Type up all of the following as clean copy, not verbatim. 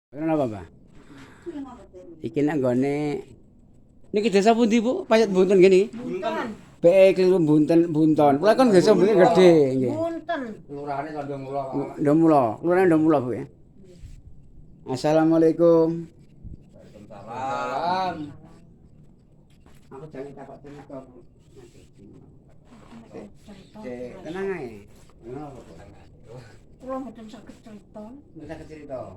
Kenapa, Pak? Iki nek nggone niki desa pundi, Bu? Payet Bunten gini. Bunten. Keliru Bunton. Kula kan desa Bunten gede nggih. Bunten. Lurahane Tandamula, Pak. Ndomulo, lurane Ndomulo, Bu ya. Assalamualaikum. Waalaikumsalam. Aku jangan takut tenan kok. Tenang ae. Kenapa, Bu? Kula mboten saged crita. Bisa cerita.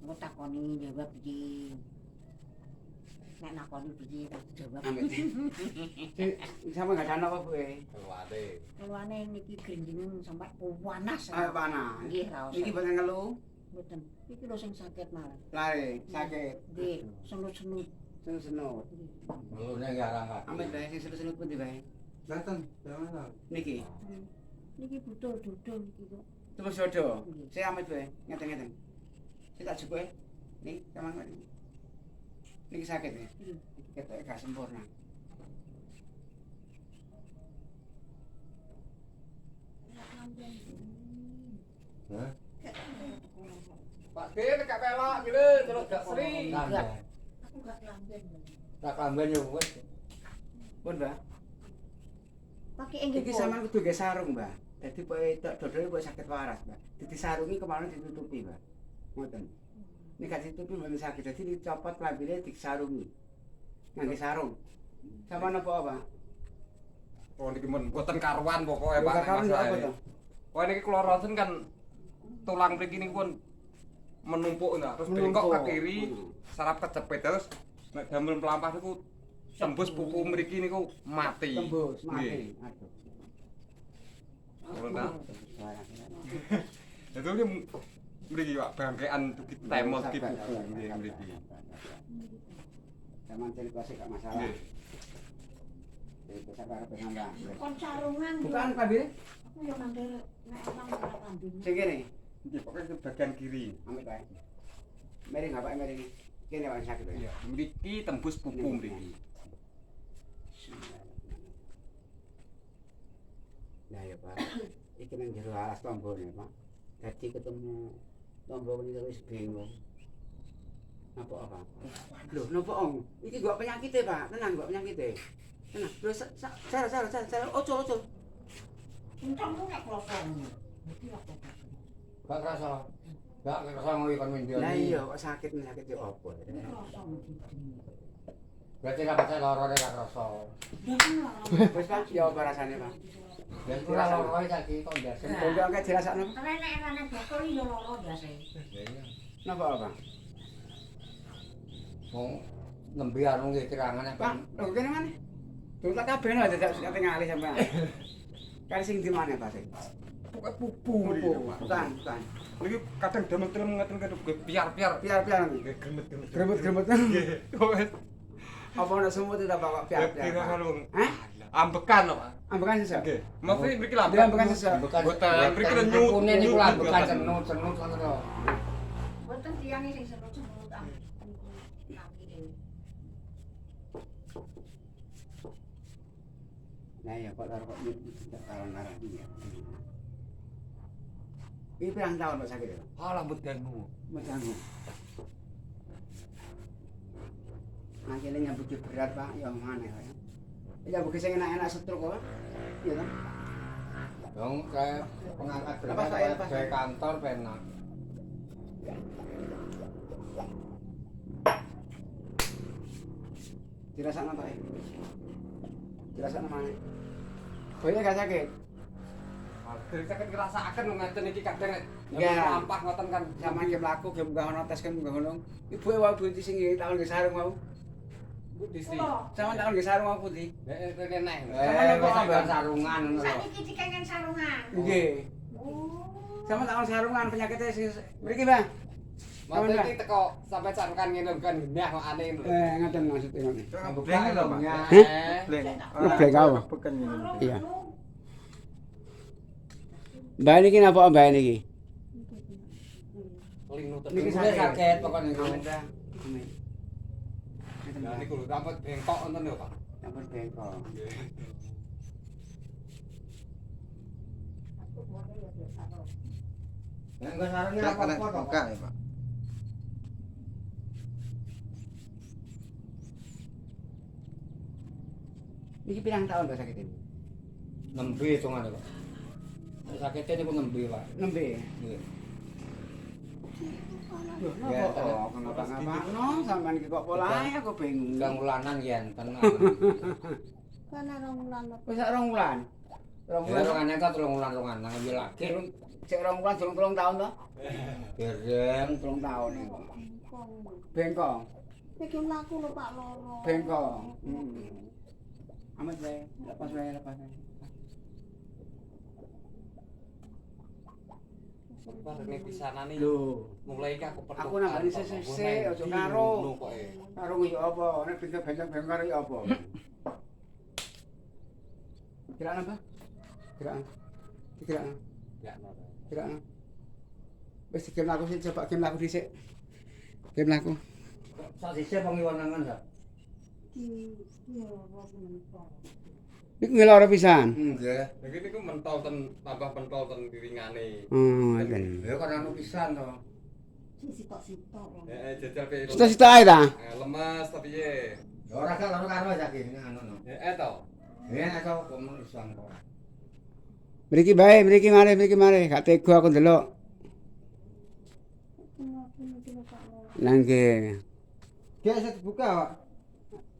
Kok takoni jawab iki. Nek nakoni piye tak jawab. Amit. Sama enggak ana apa, Bu? Keluare. Keluane niki grenjengan sampai panas. Ah, panas. Nggih, ra usah. Niki boten ngeluh. Mboten. Iki lho sing sakit malah. Lare, sakit. Nggih, senut-senut. Senut. Mulune nggih arang. Amit bae sing senut pundi bae? Dateng, jangan. Niki. Niki butuh dodol iki kok. Terus jodoh. Saya amit bae, ngeten-ngeten. Saya tak jupuk nih, kaman ini. Niki sakit ya. Ketok gak sempurna. Hah? Pak Dir gak pelok gitu, terus gak seri. Aku gak lamben. Tak kamben yo wis. Pun, Mbak. Pakai enggih. Iki sampean kudu nggae sarung, Mbak. Dadi pokoke dodole kok sakit waras, Mbak. Dadi sarungi kemarin ditutupi, Mbak. Ngoten. Nek gak ditutupi mboten sakit, dadi dicopot klambine disarungi. Ngangge sarung. Sampeyan apa, Pak? Oh niki men mboten karuan pokoke Pak Pak. karuan apa to? Oh niki kula rosen kan tulang mriki niku pun menumpuk nah, terus bengkok ke kiri, saraf kecepet terus nek damel mlampah niku tembus pupu mriki niku mati. Tembus, Nggih. mati. Aduh. Ngono ta? Itu ki mriki Pak bangkean dugi temel ki pupu nggih mriki. Zaman cerita sih gak masalah. Nggih. Itu sabar penambah. Kon sarungan. Bukan klambine? Aku yo mandel nek emang ora kambing. Sing kene. Nggih pokoke ke bagian kiri. Amit bae. Mari ngapa mari. Kene wae sakit ya. Iya, mriki tembus pupu mriki. Nah ya Pak, iki nang jero alas tombone Pak. Dadi ketemu tombol ini wis bingung. Apa? Loh, napa Om? Iki gak penyakite Pak, tenang gak penyakite. Tenang. Loh, salah. Ojo. Untungku nek klosong. Iki apa? Gak kerasa. Gak kerasa ngoyo kon mendio. Lah iya kok sakit yo apa? Klosong iki. Berarti ra pacar lorone gak kerasa. Wis Pak, ya apa rasane Pak? Ya kira lorone saiki kok ndas. Tunggu angkat dirasakno. Nek bakul yo loro biasa. Napa Pak? Wong nembe anu nggih kirangan Pak, lho kene mana? Tunggu tak kabeh aja tak kate ngalih sampean. Kali sing di mana Pak sing? Pokoke pupu mriki Pak. Bukan. Niki kadang damel film ngeten kan piar-piar. Piar-piar. Nggih gremet-gremet. Gremet-gremet. Nggih. Wes. Apa ana semut itu Pak piar-piar? Kira ngono. Hah? Ambekan lho, Pak. Ambekan sesuk. Nggih. Maksudnya mriki lah. Dia ambekan sesuk. Boten, mriki lho nyut. Kune niku lah bekan cenut ngono to. Mboten tiyange sing senut-senut am. Kaki. Nah ya kok karo kok tidak karan-karan iki. Iki pirang tahun Pak sakit ya? Alah mbedangmu. Medangu. Akhirnya nyambut berat Pak, ya mana ya. Ya bukan sing enak-enak stroke kok. Iya kan? Dong kayak pengangkat Lepas, Pak, ya, lepas. kayak kantor penak. Dirasakno Pak. Dirasakno mana? Boynya gak sakit? Dari sakit ngrasakaken ngeten iki kadang Nggih. lampah ngoten kan Sama ki mlaku ge munggah ana tes kan munggah ngono. Ibu e wae bunti sing takon nggih sarung mau. Bu Distri. Sama takon nggih sarung mau pundi? Nek kene. Sama Wis apa? sarungan ngono lho. Saiki dikengen sarungan. Nggih. Oh. Sama takon sarungan penyakitnya sing mriki Bang. Maksudnya iki teko sampai sarungan ngene bukan genah kok aneh ngono. Ngaten maksudnya ngono. Bukan lho, Pak. Ngeblek apa? Iya. Mbak niki napa Mbak niki? Linu Niki tenan. sakit pokoknya niku. Amin. Nah niku lho dapat bengkok ngoten lho, Pak. Sampun bengkok. Nek enggak sarane Enggak kena apa-apa to. buka ya, Pak. Iki pirang tahun kok sakit ini? Nembe hitungane kok. Nek sakite niku nembe, Pak. Nembe. Nggih. Loh, Ya, napa kenapa ngapa sampean iki kok polahe aku bingung. Kang ulanan yen tenan. Kan rong wulan lho. Wis sak 2 wulan. 2 Ya wulan. rongane ta 3 wulan nang iki lagi. Sik 2 wulan durung 3 tahun to? Dereng 3 tahun iku. Bengkong. Iki mlaku lho Pak loro. Bengkong. Amat wae, lepas wae. Bareng pisanane Lho, mulai iki aku perlu. aku nambani sesek aja karo. Karo yo apa? Nek pindah bengkong karo yo apa? Kira napa? Kira. Kira. Wis game aku sih coba game aku dhisik. Game aku. sak sisih wong iwanangan ta. Iku ngeloro pisan. Nggih. Iki niku mentol tambah pentol diringane. Oh, ngeten. Ya kan anu pisan to. Sitok-sitok. Jajal pe. Cita-cita ae ta? Lemas tapi ye. Ya ora karo karo saking anu no. To. Ya aku komen isan kok. Mriki bae, mriki mari. Gak tega aku ndelok. Nangge. Dia bisa dibuka, Pak.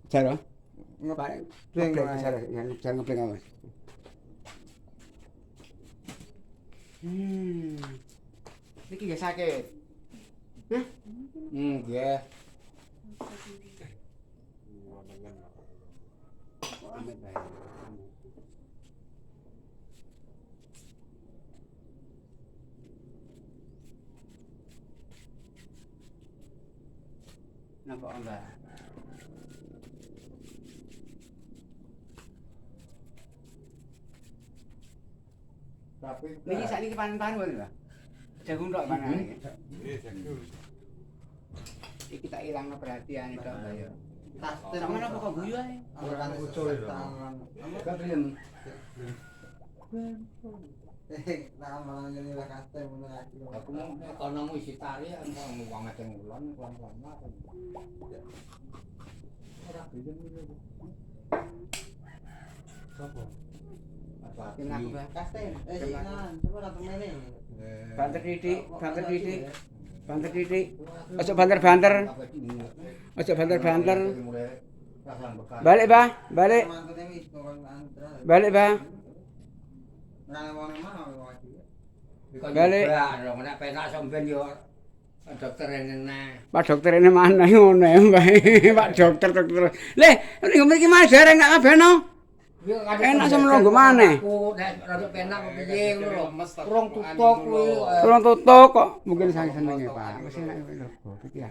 Jaro. Ngepleng Ngepleng wae. jaro, jangan ngepleng awas. Niki gak sakit. Nggih. Amit bae. Napa Mbak? Tapi Niki sakniki panen-panen mboten, Mbak? Jagung tok panen iki. Nggih, jagung. Iki tak ilangno perhatian tok Mbak ya. Kasten. Sama napa kok guyu ae? Ora kucul lho. gak gelem. Nah, malah ngene lah kasten ngono lagi. Aku mau ekonomi isi tari aku wong ngajeng ulon lama. Ora gelem iki. Sopo? Apa? Kim aku, Mbak. Kasten. Sinan, coba datang meneh. Banter didik. Ojo banter-banter. Ojo banter-banter. Balik, Bah. Balik. Mantune wis kon antra. Balik, Bah. Nang wong mana wong iki. Balik. Dong nek penak sampean yo dokter enak. Pak dokter ini mana ngono ya, Mbak. Pak dokter. Leh, niku mriki mas dereng gak kabehno. Enak sama nunggu maneh. Aku nek rada penak kok piye ngono lho. Lemes tapi Urung tutuk kuwi. Tolong tutuk kok mungkin saya senenge, Pak. Wis enak lho. Iki ya.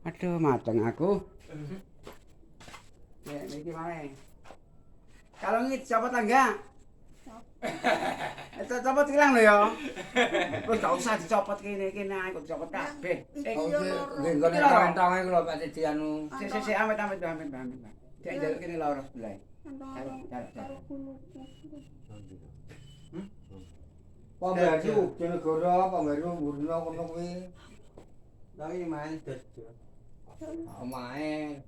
Aduh, mateng aku. Ya, niki mae. Kalau ngit copot tangga. Itu copot ilang lho ya. Wis gak usah dicopot kene ae kok dicopot kabeh. Nggih nggone tawang-tawang iku lho Pak Didi anu. Sik amit. Cek njaluk kene loro sebelah. Pembaru Jonegoro, Pembaru Burno kono kuwi. Tapi main Dojo. Omahe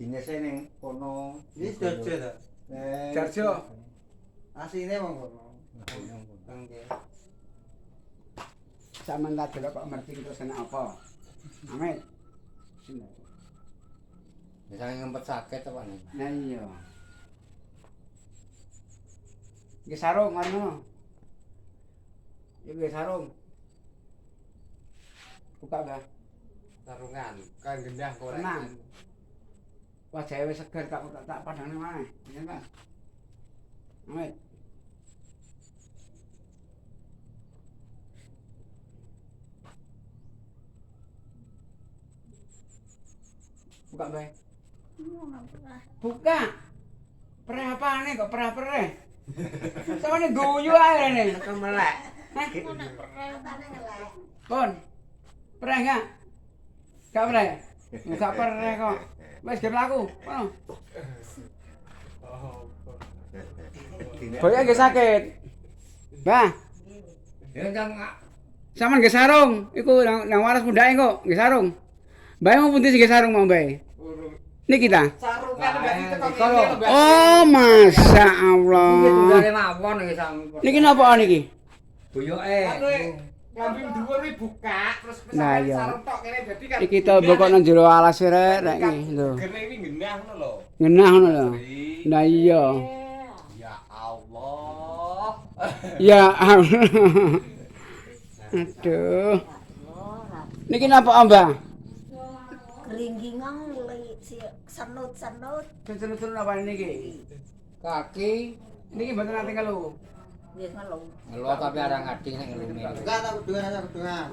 dinese ning kono. Wis Dojo ta. Jarjo. Asline wong kono. Nggih. Sampeyan tak delok kok ngerti kita seneng apa. Amit. Bisa ngempet sakit apa nih? Nah iya. Iki sarung ngono. Iki sarung. Buka gak? Sarungan, kan gendah korek. Tenang. Wajahe wis seger tak padangne maneh. Ya kan? Amit. Buka bae. Buka. Pereh apane kok pereh-pereh? Samane guyu ae rene. Kemelek. Pon. Pereh enggak? Gak pereh. Enggak pereh kok. Wis game laku. Kono. Boya ge sakit. Bah, Ya jam Sampeyan nggih sarung, iku nang waras pundake kok, nggih sarung. Mbah mau pundi sing nggih sarung mau Mbah? Niki ta? Sarungan mbak itu kok Kalau- ngene lho, Mbak. Oh, Masya Allah. Iki tunggale mawon iki sampun. Niki napa niki? Boyoke. Anu ngambil dhuwur iki buka terus Nah, sampeyan iya. sarung tok kene dadi kan. Iki to mbok nang jero alas rek rek iki lho. Gene iki genah ngono lho. Ngenah ngono lho. Nah iya. Ya Allah. Ya Allah. Aduh. Niki napa Mbah? Keringgingan si senut-senut. Senut-senut apa niki? Kaki Niki mboten nate kalau. Wis ngelu. ngelo tapi arang ngading nek ngelune. Enggak tak kudungan aja kudungan.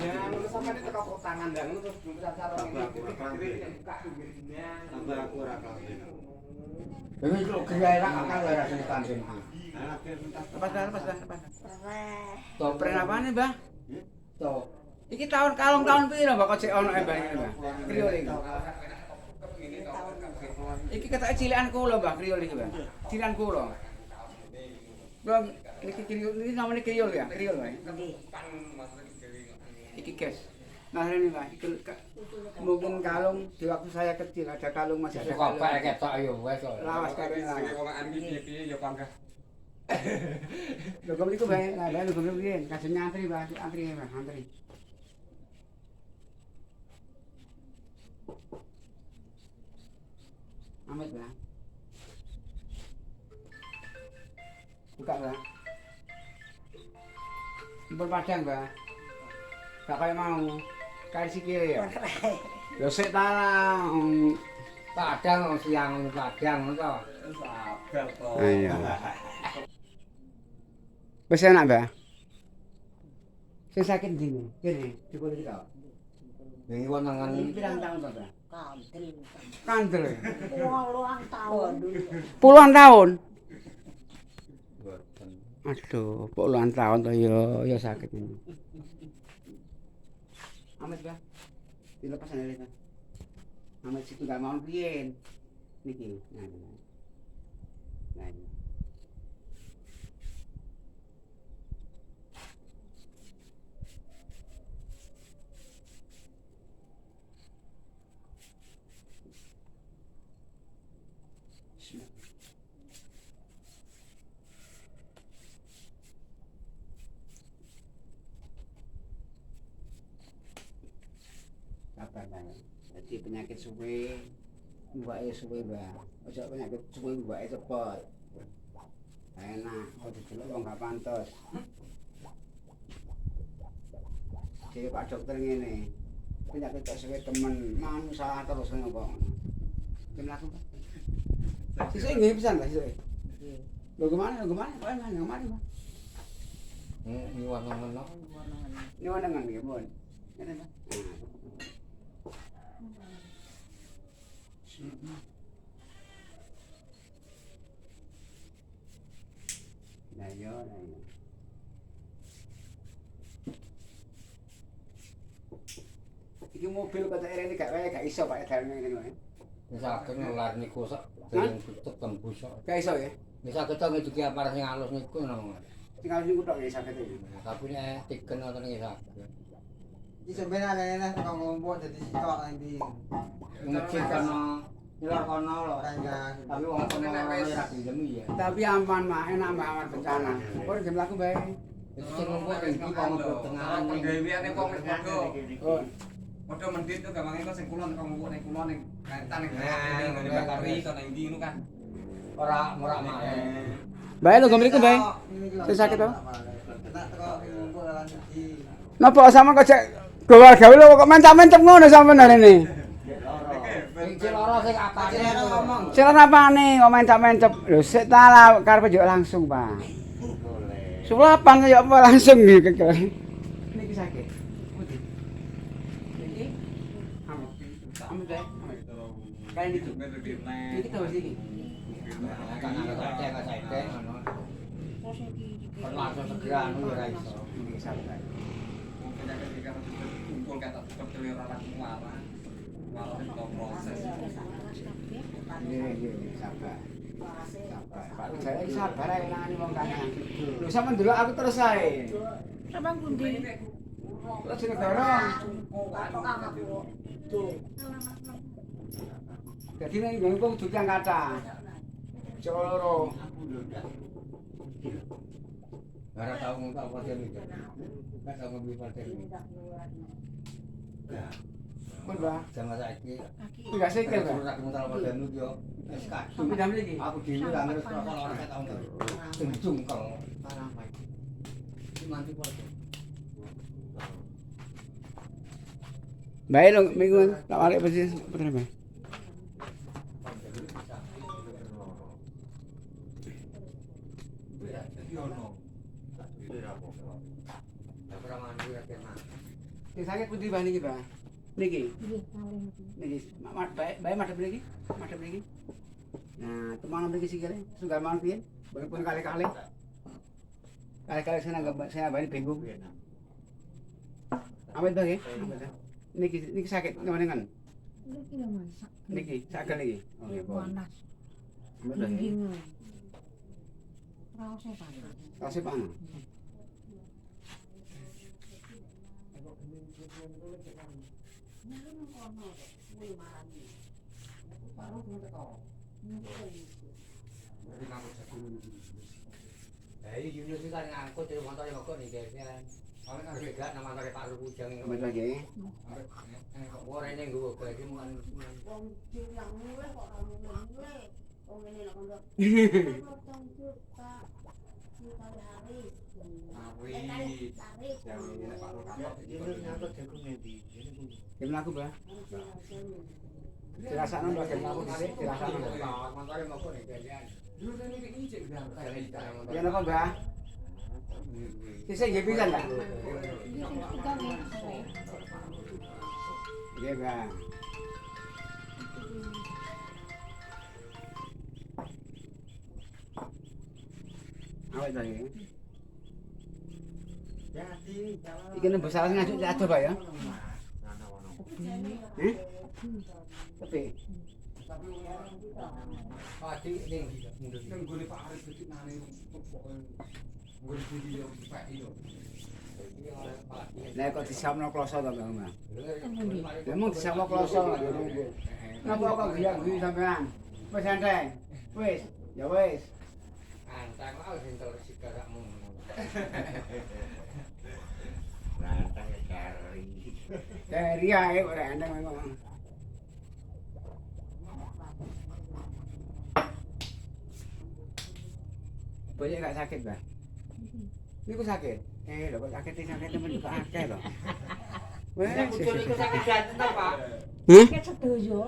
Ya ngono sampeyan teko kok tangan ndang ngono terus bungkusan sarung ini buka pinggirnya. Tambah aku ora kabeh. Wis kok gawe ra kakak ora sing kanjeng. Lepas. Reh. Topren apane, Mbah? To. Iki tahun kalong tahun piro Mbah kok cek ono Mbah iki, Mbah? Kriol iki. Iki ketoke cilikan kula, Mbah, kriol iki, Mbah. Cilikan kula. Bang, niki kriol, ini namanya kriol ya, kriol wae. Nggih. Iki guys. Nah ini Mbah, iki mungkin kalung di waktu saya kecil ada kalung masih ada. Kok bae ketok ya wis kok. Lawas kabeh Sing lawas. wong an iki piye ya panggah. Lho kok iku bae, nah bae lho kok piye? Kasih nyantri, Mbah, antri, Mbah, antri. Amit, Mbah. Buka, Mbah. Impun padang, Mbah. Gak kaya mau. Kayak sikile ya. Lho sik ta lah. Padang siang padang ngono to. Sabar to. Ayo. Wis enak, Mbah. Sing sakit ndi? Kene, dikul iki to. Wingi wong nangan Ini pirang tahun to, Mbah? Kandel. Kandel. Puluhan tahun. Puluhan tahun. boten. Aduh, puluhan tahun to ya sakit ini. Amit, Mbah. Dilepas ana lek. Amit situ gak mau piye. Niki. Nah. Nah. Sabar, Mbah. Jadi penyakit suwe, mbake suwe, Mbah. Ojo penyakit suwe mbake cepet. Enak, kok didelok wong gak pantes. Jadi Pak Dokter ngene. Penyakit kok suwe temen, manungsa terus ngono kok. Kim laku. Sesuk nggih pisan, Mbah, sesuk. Lho kemana? Kok enak Mbah? Nyuwun ngono. Nyuwun nengen nggih, Mun. Ngene, Mbah. Nah, yo. Iki mobil kota rene gak iso Pak dalane ngene wae. Wis saged nular niku sak dereng tutup tembus kok. Gak iso ya. Wis saged to ngeduki aparat sing alus niku nang. Sing harus niku tok ya saged iki. Tapi nek tiken ngoten nggih saged. Iki sebenarnya enak kok ngumpul jadi sitok nang ndi. Ngecek kono, nyular kono lho. Enggak. Tapi wong kono ora dilemi ya. Tapi aman mah, enak mah aman bencana. Kok game laku bae. Wis sing ngumpul iki kok ngumpul tengahan ning. Penggaweane wong wis padha. Oh, Padha mendit tuh gampang itu sing kulon kok ngumpul ning kulon ning kaitan ning Nah, ngene bakari to ning ndi ngono kan. Ora murak male. bae lho game iku bae. Sing sakit to? Kena teko ngumpul lan siji. Napa sampean kok cek gawe gawe lho kok mencap-mencap ngono sampean rene. Sing ciloro sing apane ngomong. Cilon apane kok mencap-mencap. Lho sik ta lah karepe yo langsung, Pak. Sulapan yo apa langsung iki kek. Niki sakit. Putih. Niki amit. Amit bae. Kayak niki. Niki terus iki. Kan ana cek cek ngono. Kon langsung segera anu ora iso. Niki sabar. Kumpul kata tetep ora laku marah. Marah itu proses. Nggih, sabar. Sabar. Pak saya sabar ae nangani wong kaya. Lho sampean ndelok aku terus ae. Sabang pundi? Terus sing dorong. Tukang aku. Tuh. Dadi nek nggo kudu yang kata. Coro. Ora tau ngomong apa dia mikir. Enggak tau ngomong apa dia. Pun Mbah. Jangan saiki. Enggak sikil, Mbah. Ora mutal pada nu yo. Wis kadung. Pindah mriki. Aku dhewe lah ngerti kok ora tau ngerti. Sing jungkel. Parah Pak. Iki mandi podo. Bae lo minggu tak balik pasti bener Mbah. Sing sakit pundi Mbah niki, Mbah? Niki. Niki, bae madhep mriki. Madhep mriki. Nah, teman mriki sikile, sunggal mawon piye? Pun kali-kali. Kali-kali saya bani bingung. Amit Mbah nggih? Amit. Niki sakit ngemenengan. Iki lho masak. Niki, sagel niki. Oh, nggih, pun. Panas. Amit Mbah nggih. Dingin. Raose panas. Kasih panas. Hei, Yunus iki kan ngangkut dari motor kok nih kan. Soale kan beda nama motor Pak Ruh Bujang. Amit Mbah nggih. Kok ora ini nggo kok iki mun Wong diulang mulai kok ora mulai. Wong ngene lho kok. Kim laku, Mbah. Dirasakno Mbah kim laku dhisik, dirasakno. motor kok nih kan. Ya napa, Mbah? Sisik nggih pisan, Mbah? Nggih, Mbah. Awet Mbah nggih. Iki nembus salah ngajuk aja, Pak ya. Tapi Pati ning Kan gone Pak Arif iki nane pokoke nggon video Pak iyo. nek kok disapno kloso to, Mbah. Memang disapno kloso. Napa kok guyak-guyu sampean? Wis santai. Wis, ya wis. antang mau sintel sigarakmu. Rantang kari. Dari ae kok endang ngomong. Banyak gak sakit, Mbah? Niku sakit. Lho kok sakit temen kok akeh lho. Wes, Iku sakit jantung ta, Pak? Sakit sedoyo.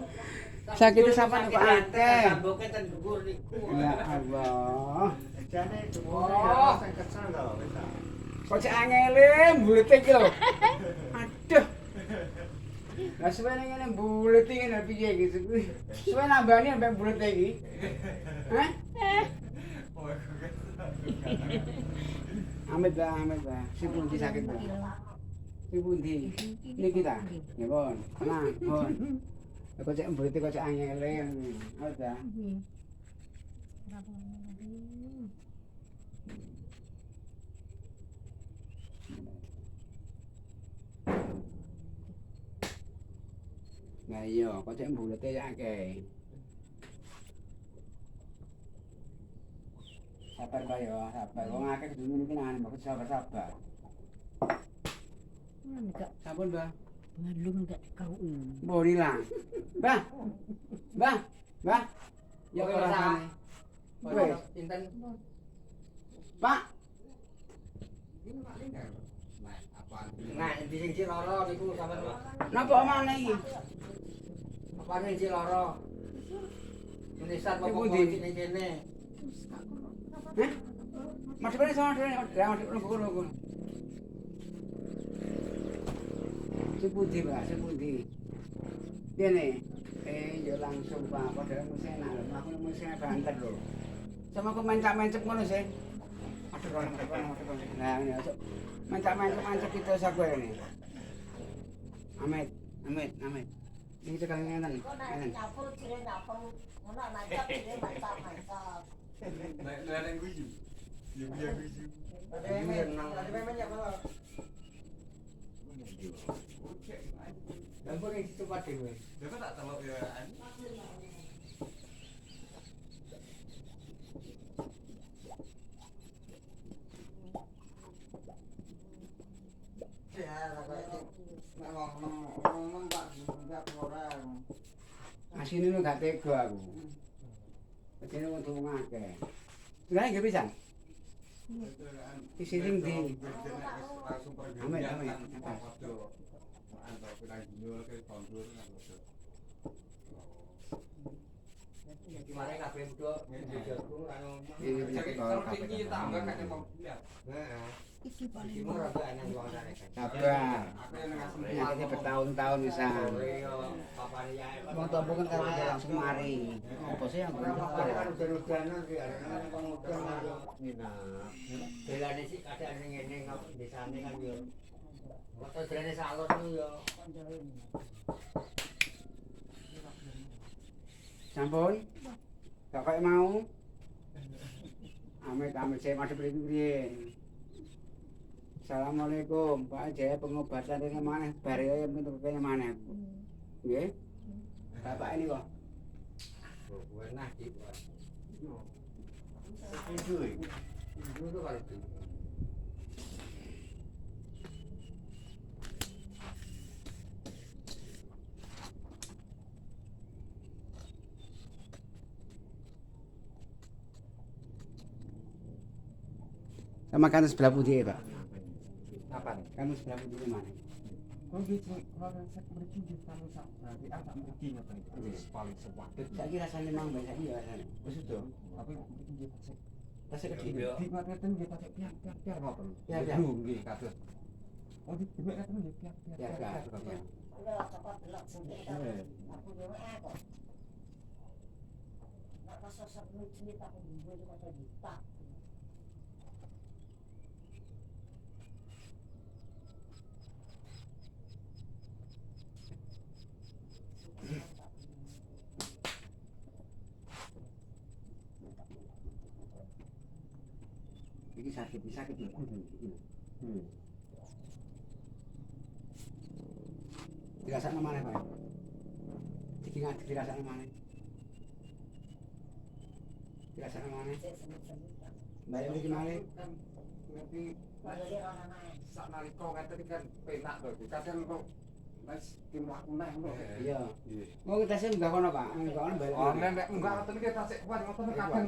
sakit sampean kok akeh. Samboke ten dhuwur niku. Ya Allah. Jane Oh. sing kesel to wis. Kok cek angele mbulete iki lho. Aduh. Lah suwene ngene mbulete ngene piye iki? Suwe nambani sampe mbulete iki. Hah? Amit Mbah. Si pundi sakit, Mbah? Si pundi? Niki ta? Nggih, pun. Nah, pun. Kok cek mbulete kok cek angele. Awet ta? Nah iya, kok cek mbulete ya akeh. Sabar Mbah ya, sabar. Wong akeh kudu ngene iki nang mbok sabar-sabar. Enggak Sampun, Mbah. belum enggak dikauin. Mbah ilang. Mbah. Mbah. Mbah. Ya Oke, ora Mas. sane. Wes, Pinten? Pak. Nah, di sing Ciloro niku sampean Napa omane iki? apa ning Ciloro? Menisan Iku apa ndi? ning kene. Hah? Madhepane sono dhewe, madhep lungguh-lungguh. Sing pundi, Mbak? Sing pundi? Kene. Ya langsung Pak, padahal mesti enak lho. Aku mesti banter lho. Sama aku mencak-mencep ngono sih. Aduh, aduh. Nah, ini aja. Mencak-mencep itu saku ini. Amit. Ini tekan ngenen. Ngenen. Dapur kira dapur. Ono mancap kira mancap. Nek guyu. Ya guyu. Tadi memangnya malah. Lampu ini cepat dewe. Dapat tak telok ya? Ya, nempak enggak orang. Asine lu gak tega aku. Asine wong tuwa akeh. Lha nggih pisan. Isi ring di. Langsung pergi. Amin, amin. Gimana kabeh udah ngejagung anu. Ini penyakit Kalau bawah tinggi kabeh. tambah kan mau lihat. Heeh. Iki paling Iki murah gak nang wong arek. Sabar. Aku yang ngasih Penyakitnya bertahun-tahun pisan. Papane yae. Wong tombo kan karo dia langsung mari. Apa sih yang Ora bener? apa-apa kan udan-udanan ki arek nang udan yo nginap. Belane sih kadang ning ngene ngop desane kan yo. Waktu jelane salon ku yo. Sampun? Gak kayak mau? Amit-amit saya masuk beri-beri. Assalamualaikum, Pak Jaya pengobatan ini mana? Bari aja bentuk kayaknya mana? Nggih? Bapak ini kok. Enak iki. Itu iki. Itu karo iki. Sama kan sebelah putih Pak. apa nih? Kan sebelah putih mana? Kalau gitu, kalau saya beri di tangan sak, berarti apa beri apa nih? Paling sewaket. Saya kira rasanya memang banyak iya rasanya. Maksud tuh. Tapi beri di tasik. Tasik Iya. kecil. Di mata itu dia tasik piak ngoten. Piak-piak. Belum nggih kados. Oh di mata itu dia piak. Ya kan. Lho, cepat delok sendiri ta. Aku yo kok. Nek pas sosok lucu tak ngombe kok tadi tak. Ini sakit ya. Dirasakno mana Pak? Dirasakno mana? Dirasakno mana? Bayar iki mana? Nanti Padahal ora main. sak nalika ngeten kan penak to. Kadang kok wis timlaku neh lho. Iya. Mau kita sih enggak kono Pak. Enggak kono balik. Oh nek enggak ngoten iki tasik kuat ngoten kadang.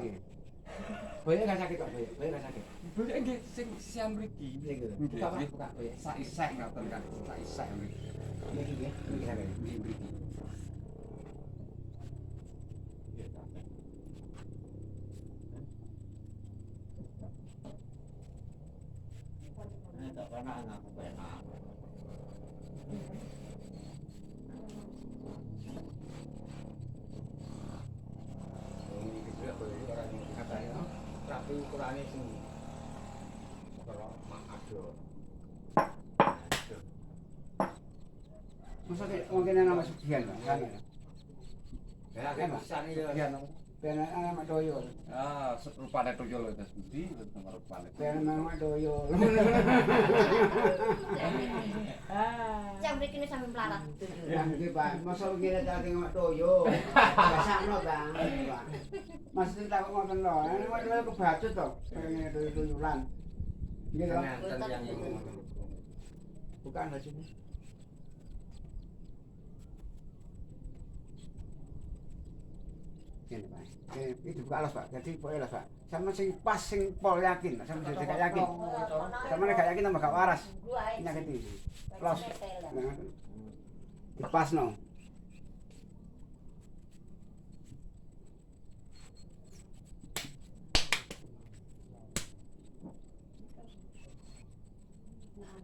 Boleh enggak sakit Pak? Boleh enggak sakit? Boleh nggih sing sisian mriki. Iya gitu. Buka Pak, Buka. Boleh. Sak isek ngoten kan. Sak isek mriki. Iki nggih. Iki sakit. Nggih mriki. Nek tak ana aku penak. Tapi ukurane sing karo makado. Masa mungkin nama Sugihan Pak. Kan. Ya kan pisan iki. Ben anak doyo. Ah, rupane tuyul itu budi, rupane. Ben mama doyo. Jam mriki sampe melarat. Ya nggih Pak, masa ngene ta tengok doyo. Biasano Bang. Pak. Mas tak ngoten lho. Ini wae kebacut to. Ngene doyo-doyolan. Nggih to. Enten yang iku. Bukan bajunya. Ini Pak. Itu buka alas Pak. Jadi boleh alas Pak. Sama sing pas sing pol yakin, sama sing gak yakin. Sama nek gak yakin tambah gak waras. Penyakit ini. Los. Nah, dipasno.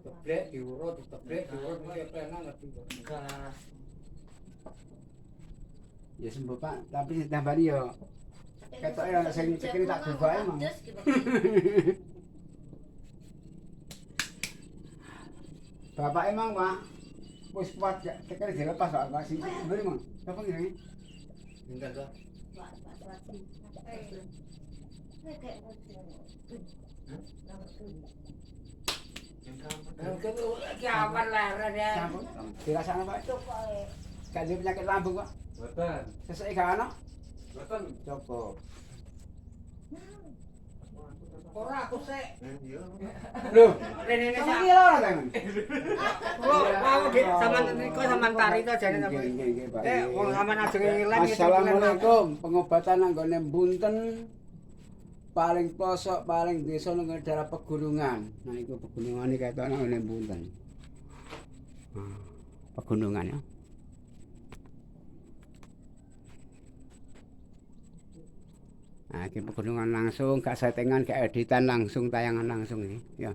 Teblek diurut, mesti penak ngerti. Ya sembuh Pak, tapi tambani yo. Ketoke ana sing cekine tak buka emang. Bapak emang Pak. Wis kuat ya, cekine dilepas Pak, Pak sing beri emang. Apa ngene? Pinten to? Kiamat leren ya. Sampun. Dirasakno Pak Cuk. Gak ada penyakit lambung kok. Mboten. Sesuk gak ono. Mboten. Cukup. Ora aku sik. Loh, Rene sama sak. iki lho kan. Kok mau di sampean niku sampean tari to jane sampean. Nggih, nggih, Pak. Wong sampean ajeng ngilen Assalamualaikum. Pengobatan nanggone Bunten paling pelosok paling desa nang daerah pegunungan. Nah iku pegunungan iki ketok nang ngene Bunten. Pegunungan ya. Nah, iki pegunungan langsung, gak settingan, gak editan langsung tayangan langsung ini. Ya.